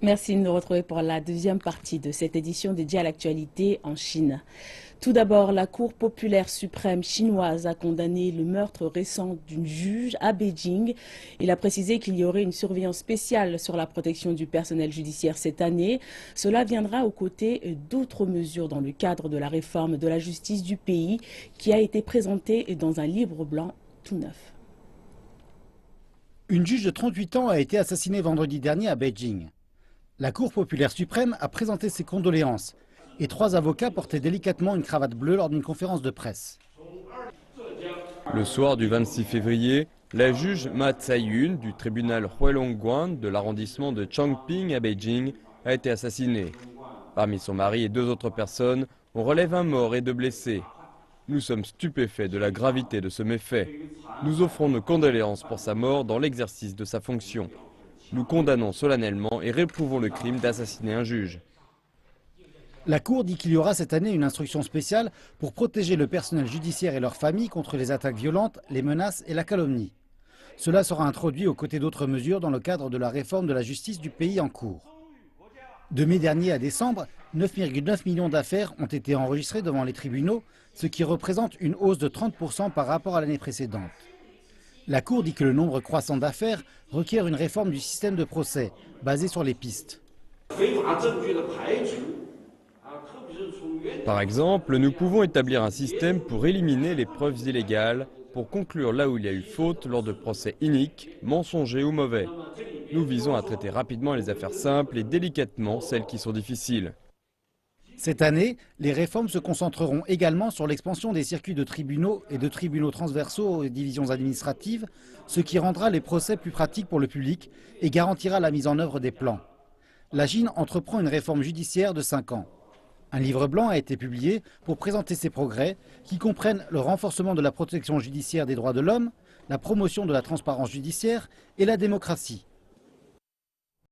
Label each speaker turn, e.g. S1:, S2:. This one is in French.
S1: Merci de nous retrouver pour la deuxième partie de cette édition dédiée à l'actualité en Chine. Tout d'abord, la Cour populaire suprême chinoise a condamné le meurtre récent d'une juge à Beijing. Il a précisé qu'il y aurait une surveillance spéciale sur la protection du personnel judiciaire cette année. Cela viendra aux côtés d'autres mesures dans le cadre de la réforme de la justice du pays qui a été présentée dans un livre blanc tout neuf.
S2: Une juge de 38 ans a été assassinée vendredi dernier à Beijing. La Cour populaire suprême a présenté ses condoléances et 3 avocats portaient délicatement une cravate bleue lors d'une conférence de presse.
S3: Le soir du 26 février, la juge Ma Tsai-yun du tribunal Huelongguan de l'arrondissement de Chongqing à Beijing a été assassinée. Parmi son mari et 2 autres personnes, on relève un mort et 2 blessés. Nous sommes stupéfaits de la gravité de ce méfait. Nous offrons nos condoléances pour sa mort dans l'exercice de sa fonction. Nous condamnons solennellement et réprouvons le crime d'assassiner un juge.
S2: La Cour dit qu'il y aura cette année une instruction spéciale pour protéger le personnel judiciaire et leurs familles contre les attaques violentes, les menaces et la calomnie. Cela sera introduit aux côtés d'autres mesures dans le cadre de la réforme de la justice du pays en cours. De mai dernier à décembre, 9,9 millions d'affaires ont été enregistrées devant les tribunaux, ce qui représente une hausse de 30% par rapport à l'année précédente. La Cour dit que le nombre croissant d'affaires requiert une réforme du système de procès, basé sur les pistes.
S3: Par exemple, nous pouvons établir un système pour éliminer les preuves illégales, pour conclure là où il y a eu faute lors de procès iniques, mensongers ou mauvais. Nous visons à traiter rapidement les affaires simples et délicatement celles qui sont difficiles.
S2: Cette année, les réformes se concentreront également sur l'expansion des circuits de tribunaux et de tribunaux transversaux aux divisions administratives, ce qui rendra les procès plus pratiques pour le public et garantira la mise en œuvre des plans. La Chine entreprend une réforme judiciaire de 5 ans. Un livre blanc a été publié pour présenter ces progrès qui comprennent le renforcement de la protection judiciaire des droits de l'homme, la promotion de la transparence judiciaire et la démocratie.